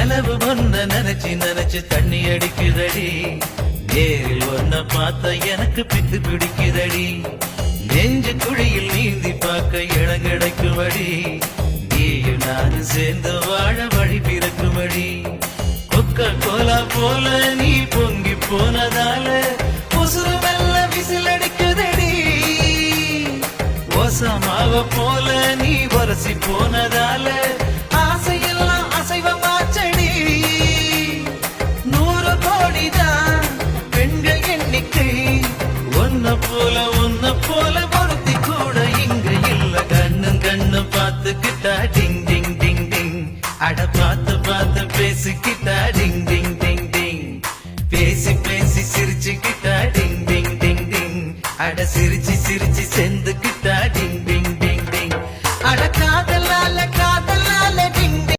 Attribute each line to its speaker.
Speaker 1: நிலவு ஒன்ன நினைச்சு நினைச்சு தண்ணி அடிக்குதடி நேரில் ஒன்ன பார்த்தா எனக்கு பித்து பிடிக்குதடி நெஞ்சு குழியில் நீந்தி பார்க்க இடம் கிடைக்குமடி நீயும் நானும் சேர்ந்து வாழ வழி பிறக்குமடி கொக்க கோலா போல நீ பொங்கி போனதால உசுறு வெல்ல விசில் அடிக்குதடி ஓசமாவ போல நீ வரசி போனதால ஆசையெல்லாம் அசைவமாச்சடி 100 கோடிதான் பெண்கள் எண்ணிக்கை ஒன்ன போல ஒருத்தி கூட இங்க இல்ல கண்ணு பார்த்துக்கிட்டா டிங் டிங் டிங் டிங் அட பார்த்து பார்த்து பேசிக்கிட்டா